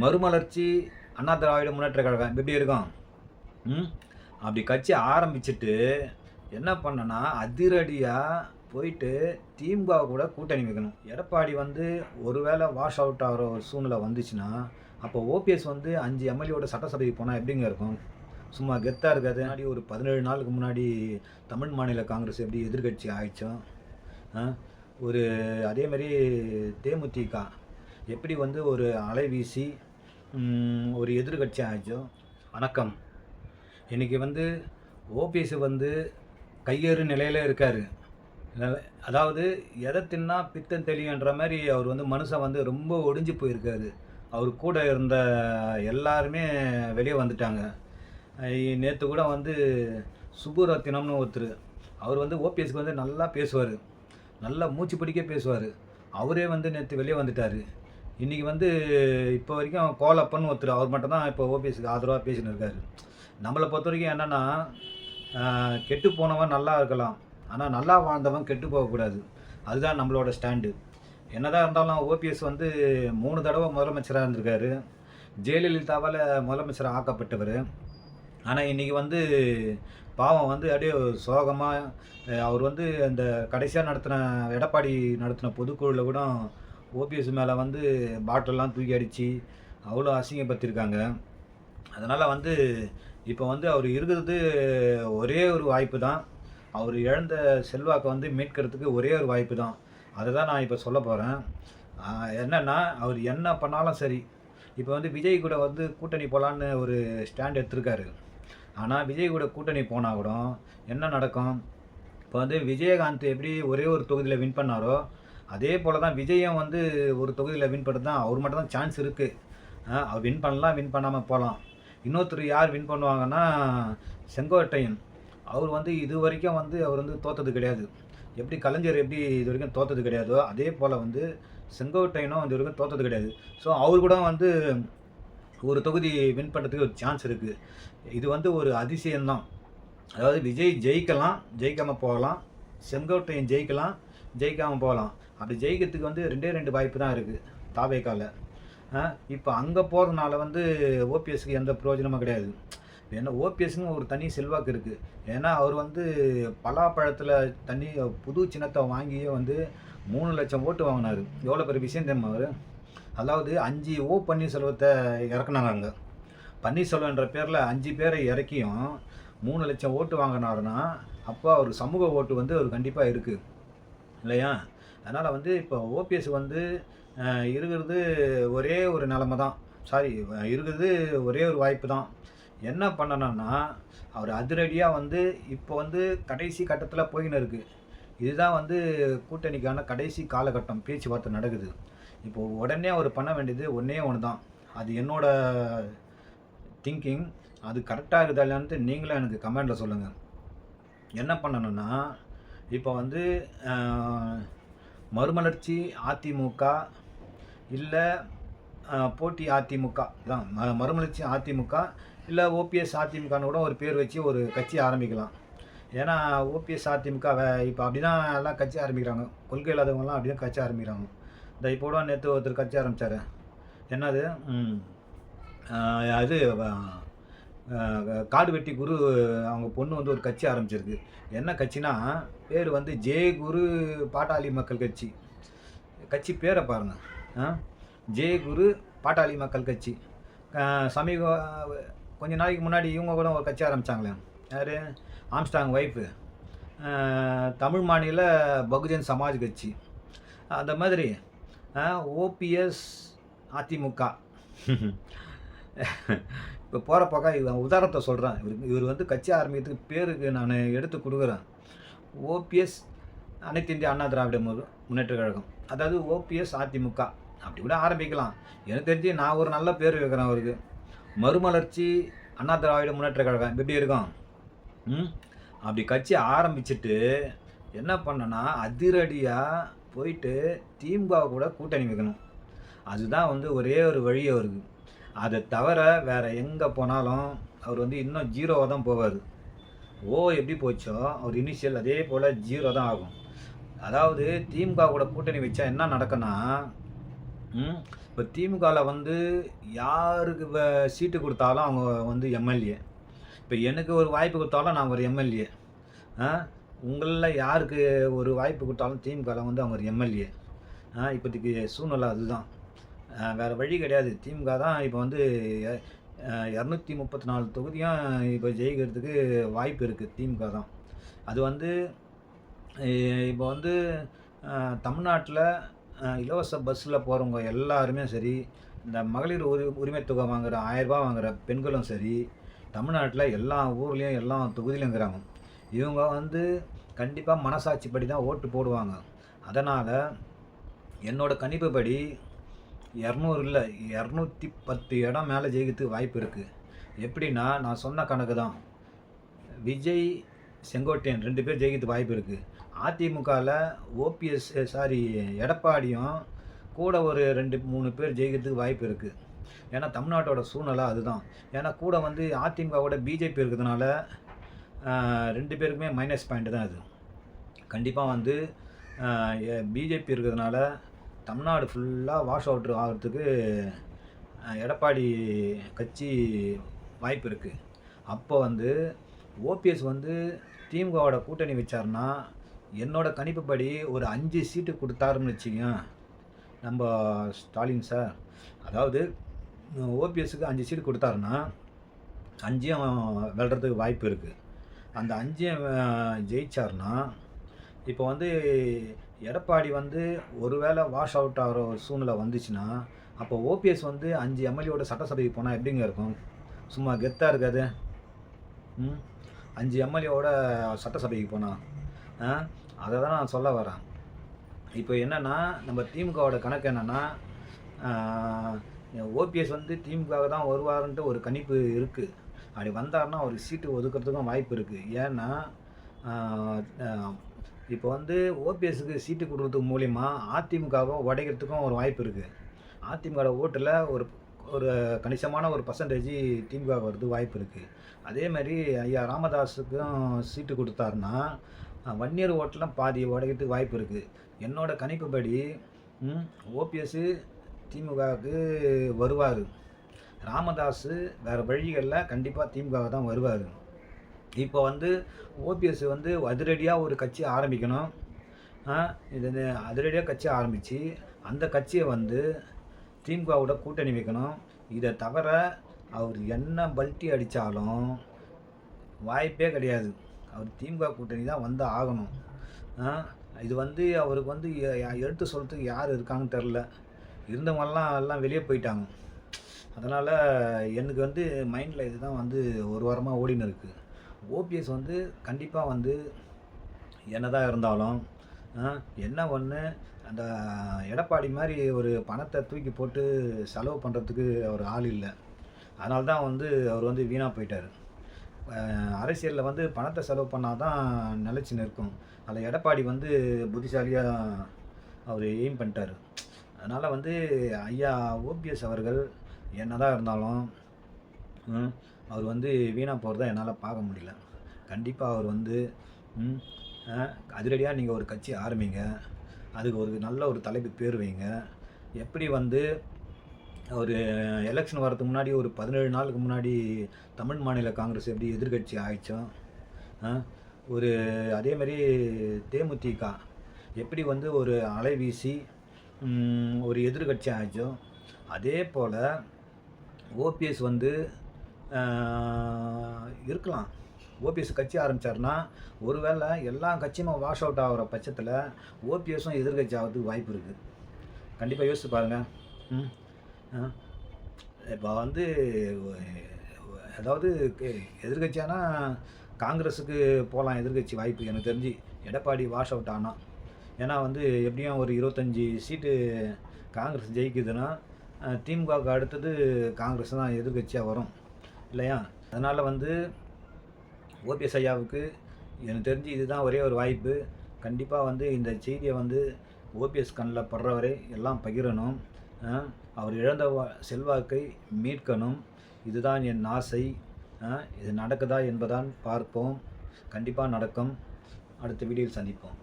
மறுமலர்ச்சி அண்ணா திராவிட முன்னேற்ற கழகம் எப்படி இருக்கும்? ம். அப்படி கட்சி ஆரம்பிச்சுட்டு என்ன பண்ணேன்னா, அதிரடியா போயிட்டு திமுக கூட கூட்டணி வைக்கணும். எடப்பாடி வந்து ஒரு வேளை வாஷ் அவுட் ஆகுற ஒரு சூழ்நிலை வந்துச்சுன்னா, அப்போ ஓபிஎஸ் வந்து 5 எம்எல்ஏவோட சட்டசபைக்கு போனா எப்படிங்க இருக்கும்? சும்மா கெத்தா இருக்காது. முன்னாடி ஒரு 17 நாளுக்கு முன்னாடி தமிழ் மாநில காங்கிரஸ் எப்படி எதிர்க்கட்சி ஆயிடுச்சோ, அ ஒரு அதேமாரி தேமுதிக எப்படி வந்து ஒரு அலை வீசி ஒரு எதிர்க்கட்சி ஆச்சோ. வணக்கம். இன்னைக்கு வந்து ஓபிஎஸ் வந்து கையேறு நிலையில இருக்காரு. அதாவது எதை தின்னா பித்தம் தெளியுன்ற மாரி அவர் வந்து மனுஷன் வந்து ரொம்ப ஒடிஞ்சு போயிருக்காரு. அவர் கூட இருந்த எல்லாருமே வெளிய வந்துட்டாங்க. நேத்து கூட வந்து சுப்புரத்தினம்னு ஒருத்தரு, அவர் வந்து ஓபிஎஸ்க்கு வந்து நல்லா பேசுவாரு. நல்லா மூச்சு பிடிக்க பேசுவாரு. அவரே வந்து நேத்து வெளிய வந்துட்டாரு. இன்னைக்கு வந்து இப்போ வரைக்கும் கோலப்பன்னு ஒருத்தர், அவர் மட்டும் தான் இப்போ ஓபிஎஸ்க்கு ஆதரவா பேசின்னு இருக்காரு. நம்மள பொறுத்தவரைக்கும் என்னன்னா, கெட்டு போனவன் நல்லா இருக்கலாம். ஆனா நல்லா வாழ்ந்தவன் கெட்டு போகக்கூடாது. அதுதான் நம்மளோட ஸ்டாண்டு. என்னதான் இருந்தாலும் ஓபிஎஸ் வந்து 3 தடவ முதலமைச்சரா இருந்திருக்காரு. ஜெயலலிதாவால முதலமைச்சரா ஆக்கப்பட்டவரு. ஆனா இன்னைக்கு வந்து பாவம் வந்து அப்படியே சோகமா அவர் வந்து அந்த கடைசியா நடத்தின எடப்பாடி நடத்தின பொதுக்குழுல கூட ஓபிஎஸ் மேல வந்து பாட்டில்லாம் தூக்கி அடிச்சு அவ்வளோ அசிங்கப்படுத்தியிருக்காங்க. அதனால வந்து இப்போ வந்து அவர் இருக்கிறது ஒரே ஒரு வாய்ப்பு தான். அவர் இழந்த செல்வாக்க வந்து மீட்கிறதுக்கு ஒரே ஒரு வாய்ப்பு தான். அத தான் நான் இப்ப சொல்லப் போறேன். என்னன்னா, அவர் என்ன பண்ணாலும் சரி, இப்ப வந்து விஜய் கூட வந்து கூட்டணி போலான்னு ஒரு ஸ்டாண்ட் எடுத்திருக்காரு. ஆனா, விஜய் கூட கூட்டணி போனா கூட என்ன நடக்கும்? இப்ப வந்து விஜயகாந்த் எப்படி ஒரே ஒரு தொகுதியில வின் பண்ணாரோ, அதே போல தான் விஜயும் வந்து ஒரு தொகுதியில வின் பண்ண தான் அவர் மட்டும் தான் சான்ஸ் இருக்கு. அவர் வின் பண்ணலாம், வின் பண்ணாம போலாம். இன்னொருத்தர் யார் வின் பண்ணுவாங்கன்னா, செங்கோட்டையன். அவர் வந்து இதுவரைக்கும் வந்து அவர் வந்து தோத்தது கிடையாது. எப்படி கலைஞர் எப்படி இதுவரைக்கும் தோத்தது கிடையாதோ, அதே போல வந்து செங்கோட்டையனும் இதுவரைக்கும் தோத்தது கிடையாது. ஸோ அவர் கூட வந்து ஒரு தொகுதி வின் பண்ணுறதுக்கு ஒரு சான்ஸ் இருக்கு. இது வந்து ஒரு அதிசயம் தான். அதாவது விஜய் ஜெயிக்கலாம், ஜெயிக்காம போகலாம். செங்கோட்டையன் ஜெயிக்கலாம், ஜெயிக்காம போகலாம். அப்படி ஜெயிக்கிறதுக்கு வந்து 2 வாய்ப்பு தான் இருக்கு தாவேக்கால. இப்ப அங்க போறதுனால வந்து ஓபிஎஸ்க்கு எந்த பிரயோஜனமும் கிடையாது. ஏன்னா ஓபிஎஸ்ன்னு ஒரு தனி செல்வாக்கு இருக்கு. ஏன்னா அவர் வந்து பலாப்பழத்துல தனி புது சின்னத்த வாங்கியே வந்து 3,00,000 ஓட்டு வாங்குனாரு. எவ்வளோ பெரிய விஷயம் தெரியுமா அவரு? அதாவது 5 பன்னீர்செல்வத்த இறக்குனாங்க அங்க. பன்னீர்செல்வம்ன்ற பேர்ல 5 பேரை இறக்கியும் 3,00,000 ஓட்டு வாங்குனாருன்னா, அப்போ அவர் சமூக ஓட்டு வந்து அவருக்கு கண்டிப்பா இருக்கு. இல்லையா? அதனால வந்து இப்போ ஓபிஎஸ் வந்து இருக்கிறது ஒரே ஒரு நிலைமை தான். சாரி, இருக்கிறது ஒரே ஒரு வாய்ப்பு தான். என்ன பண்ணணும்னா, அவர் அதிரடியா வந்து இப்போ வந்து கடைசி கட்டத்தில போயின்னு இருக்கு. இதுதான் வந்து கூட்டணிக்கான கடைசி காலகட்டம். பேச்சுவார்த்தை நடக்குது. இப்போ உடனே அவர் பண்ண வேண்டியது ஒண்ணே ஒண்ணு தான். அது என்னோட திங்கிங். அது கரெக்ட்டா இருக்குதா இல்லையான்ட்டு நீங்களும் எனக்கு கமெண்ட்ல சொல்லுங்க. என்ன பண்ணணும்னா, இப்போ வந்து அ மறுமலர்ச்சி அதிமுக இல்ல போட்டி அதிமுக தான். மறுமலர்ச்சி அதிமுக இல்ல ஓபிஎஸ் அதிமுகன்னு கூட ஒரு பேர் வச்சு ஒரு கட்சி ஆரம்பிக்கலாம். ஏன்னா ஓபிஎஸ் அதிமுக இப்போ அப்படிதான் எல்லாம் கட்சி ஆரம்பிக்கிறாங்க. கொள்கை இல்லாதவங்கலாம் அப்படிதான் கட்சி ஆரம்பிக்கிறாங்க. இந்த இப்போ கூட நேத்து ஒருத்தர் கட்சி ஆரம்பிச்சாரு. என்னது? அது காடுவெட்டி குரு அவங்க பொண்ணு வந்து ஒரு கட்சி ஆரம்பிச்சிருக்கு. என்ன கட்சினா, பேர் வந்து ஜே குரு பாட்டாளி மக்கள் கட்சி. கட்சி பேர பாருங்க. அ ஜே குரு பாட்டாளி மக்கள் கட்சி. அ சமீப கொஞ்ச நாளைக்கு முன்னாடி இவங்க கூட ஒரு கட்சி ஆரம்பிச்சாங்களே. யாரு? Armstrong wife. தமிழ் மாநில பகுஜன் சமாஜ் கட்சி. அந்த மாதிரி ஓபிஎஸ் அதிமுக. இப்போ போற பக்கம் உதாரணத்த சொல்றேன். இவரு வந்து கட்சி ஆரம்பிக்கிறதுக்கு பேருக்கு நானு எடுத்து குடுக்குறேன். ஓபிஎஸ் அனைத்து இந்திய அண்ணா திராவிட முன்னேற்ற கழகம். அதாவது ஓபிஎஸ் அதிமுக. அப்படி கூட ஆரம்பிக்கலாம். எனக்கு தெரிஞ்சு நான் ஒரு நல்ல பேர் வைக்கிறேன் அவருக்கு. மறுமலர்ச்சி அண்ணா திராவிட முன்னேற்ற கழகம் எப்படி இருக்கும்? அப்படி கட்சி ஆரம்பிச்சுட்டு என்ன பண்ணேன்னா, அதிரடியா போயிட்டு திமுக கூட கூட்டணி வைக்கணும். அதுதான் வந்து ஒரே ஒரு வழி அவருக்கு. அத தவிர வேற எங்க போனாலும் அவர் வந்து இன்னும் 0வா தான் போவாரு. எப்படி போச்சோ அவர் இனிஷியல் அதே போல 0 தான் ஆகும். அதாவது திமுக கூட கூட்டணி வச்சா என்ன நடக்கும்னா, இப்போ திமுகவில் வந்து யாருக்கு சீட்டு கொடுத்தாலும் அவங்க வந்து எம்எல்ஏ. இப்போ எனக்கு ஒரு வாய்ப்பு கொடுத்தாலும் நான் ஒரு எம்எல்ஏ. ஆ உங்களில் யாருக்கு ஒரு வாய்ப்பு கொடுத்தாலும் திமுகவில் வந்து அவங்க ஒரு எம்எல்ஏ. இப்போதைக்கு சூழ்நிலை அதுதான். வேறு வழி கிடையாது. திமுக தான் இப்போ வந்து 234 தொகுதியும் இப்போ ஜெயிக்கிறதுக்கு வாய்ப்பு இருக்குது. திமுக தான். அது வந்து இப்போ வந்து தமிழ்நாட்டில் இலவச பஸ்ஸில் போகிறவங்க எல்லாருமே சரி, இந்த மகளிர் உரிமை தொகை வாங்குகிற ரூ. 1000 வாங்குகிற பெண்களும் சரி, தமிழ்நாட்டில் எல்லா ஊர்லேயும் எல்லா தொகுதியிலும் இருக்கிறாங்க. இவங்க வந்து கண்டிப்பாக மனசாட்சிப்படி தான் ஓட்டு போடுவாங்க. அதனால் என்னோட கணிப்புப்படி 200 இல்லை 210 இடம் மேலே ஜெயிக்கிறதுக்கு வாய்ப்பு இருக்குது. எப்படின்னா நான் சொன்ன கணக்கு தான். விஜய், செங்கோட்டையன் 2 பேர் ஜெயிக்கிறதுக்கு வாய்ப்பு இருக்குது. அதிமுகவில் ஓபிஎஸ் எடப்பாடியும் கூட ஒரு 2, 3 பேர் ஜெயிக்கிறதுக்கு வாய்ப்பு இருக்குது. ஏன்னா தமிழ்நாட்டோட சூழ்நிலை அதுதான். ஏன்னா கூட வந்து அதிமுகவோட பிஜேபி இருக்கிறதுனால 2 பேருக்குமே மைனஸ் பாயிண்ட் தான் அது. கண்டிப்பாக வந்து பிஜேபி இருக்கிறதுனால தமிழ்நாடு ஃபுல்லாக வாஷ் அவுட் ஆகிறதுக்கு எடப்பாடி கட்சி வாய்ப்பு இருக்குது. அப்போ வந்து ஓபிஎஸ் வந்து திமுகவோட கூட்டணி வச்சார்னா, என்னோட கணிப்புப்படி ஒரு 5 சீட்டு கொடுத்தாருன்னு வச்சுங்க நம்ம ஸ்டாலின் சார். அதாவது ஓபிஎஸ்க்கு 5 சீட்டு கொடுத்தாருன்னா 5யும் வெல்றதுக்கு வாய்ப்பு இருக்குது. அந்த 5யும் ஜெயிச்சார்னா, இப்போ வந்து எடப்பாடி வந்து ஒரு வேளை வாஷ் அவுட் ஆகிற ஒரு சூழ்நிலை வந்துச்சுன்னா, அப்போ ஓபிஎஸ் வந்து 5 எம்எல்ஏவோட சட்டசபைக்கு போனால் எப்படிங்க இருக்கும்? சும்மா கெத்தாக இருக்காது? 5 எம்எல்ஏவோட சட்டசபைக்கு போனால் அதை தான் நான் சொல்ல வரேன். இப்போ என்னென்னா, நம்ம திமுகவோட கணக்கு என்னென்னா, ஓபிஎஸ் வந்து திமுக தான் வருவாருன்ட்டு ஒரு கணிப்பு இருக்குது. அப்படி வந்தார்னா ஒரு சீட்டு ஒதுக்கிறதுக்கும் வாய்ப்பு இருக்குது. ஏன்னா இப்போ வந்து ஓபிஎஸ்க்கு சீட்டு கொடுக்கறதுக்கு மூலிமா அதிமுகவை உடைக்கிறதுக்கும் ஒரு வாய்ப்பு இருக்குது. அதிமுக ஓட்டில் ஒரு கணிசமான ஒரு பர்சன்டேஜ் திமுக வருது வாய்ப்பு இருக்குது. அதேமாதிரி ஐயா ராமதாஸுக்கும் சீட்டு கொடுத்தாருன்னா வன்னியர் ஓட்டெலாம் பாதி உடைக்கிறதுக்கு வாய்ப்பு இருக்குது. என்னோட கணிப்புப்படி ஓபிஎஸ்ஸு திமுகவுக்கு வருவார். ராமதாஸ் வேறு வழிகளில் கண்டிப்பாக திமுக தான் வருவார். இப்போ வந்து ஓபிஎஸ் வந்து அதிரடியாக ஒரு கட்சி ஆரம்பிக்கணும். இது அதிரடியாக கட்சி ஆரம்பித்து அந்த கட்சியை வந்து திமுகவோட கூட்டணி வைக்கணும். இதை தவிர அவர் என்ன பல்ட்டி அடித்தாலும் வாய்ப்பே கிடையாது. அவர் திமுக கூட்டணி தான் வந்து ஆகணும். இது வந்து அவருக்கு வந்து எடுத்து சொல்கிறதுக்கு யார் இருக்காங்கன்னு தெரில. இருந்தவங்கெல்லாம் எல்லாம் வெளியே போயிட்டாங்க. அதனால் எனக்கு வந்து மைண்டில் இதுதான் வந்து ஒரு வாரமாக ஓடின்னு இருக்குது. ஓபிஎஸ் வந்து கண்டிப்பாக வந்து என்னதான் இருந்தாலும் என்ன ஒன்று, அந்த எடப்பாடி மாதிரி ஒரு பணத்தை தூக்கி போட்டு செலவு பண்ணுறதுக்கு அவர் ஆள் இல்லை. அதனால தான் வந்து அவர் வந்து வீணாக போயிட்டார். அரசியலில் வந்து பணத்தை செலவு பண்ணால் தான் நிலச்சி நிற்கும். அதில் எடப்பாடி வந்து புத்திசாலியாக அவர் எய்ம் பண்ணிட்டார். அதனால் வந்து ஐயா ஓபிஎஸ் அவர்கள் என்ன தான் இருந்தாலும் அவர் வந்து வீணாக போகிறத என்னால் பார்க்க முடியல. கண்டிப்பாக அவர் வந்து அதிரடியாக நீங்கள் ஒரு கட்சி ஆரம்பிங்க. அதுக்கு ஒரு நல்ல ஒரு தலைப்பு பேர் வைங்க. எப்படி வந்து ஒரு எலெக்ஷன் வரதுக்கு முன்னாடி ஒரு 17 நாளுக்கு முன்னாடி தமிழ் மாநில காங்கிரஸ் எப்படி எதிர்கட்சி ஆயிடுச்சோ, ஒரு அதேமாதிரி தேமுதிக எப்படி வந்து ஒரு அலை வீசி ஒரு எதிர்கட்சி ஆயிடுச்சோ, அதே போல் ஓபிஎஸ் வந்து இருக்கலாம். ஓபிஎஸ் கட்சி ஆரம்பித்தார்னா ஒருவேளை எல்லா கட்சியுமே வாஷ் அவுட் ஆகிற பட்சத்தில் ஓபிஎஸும் எதிர்கட்சி ஆகிறதுக்கு வாய்ப்பு இருக்குது. கண்டிப்பாக யோசிச்சு பாருங்கள். இப்போ வந்து அதாவது எதிர்கட்சியானா காங்கிரஸுக்கு போகலாம். எதிர்கட்சி வாய்ப்பு எனக்கு தெரிஞ்சு எடப்பாடி வாஷ் அவுட் ஆனால். ஏன்னா வந்து எப்படியும் ஒரு 25 சீட்டு காங்கிரஸ் ஜெயிக்குதுன்னா திமுகவுக்கு அடுத்தது காங்கிரஸ் தான் எதிர்கட்சியாக வரும் இல்லையா? அதனால் வந்து ஓபிஎஸ் ஐயாவுக்கு எனக்கு தெரிஞ்சு இதுதான் ஒரே ஒரு வாய்ப்பு. கண்டிப்பாக வந்து இந்த செய்தியை வந்து ஓபிஎஸ் கண்ணில் படுறவரை எல்லாம் பகிரணும். அவர் இழந்த செல்வாக்கை மீட்கணும். இதுதான் என் ஆசை. இது நடக்குதா என்பதான் பார்ப்போம். கண்டிப்பாக நடக்கும். அடுத்த வீடியோவில் சந்திப்போம்.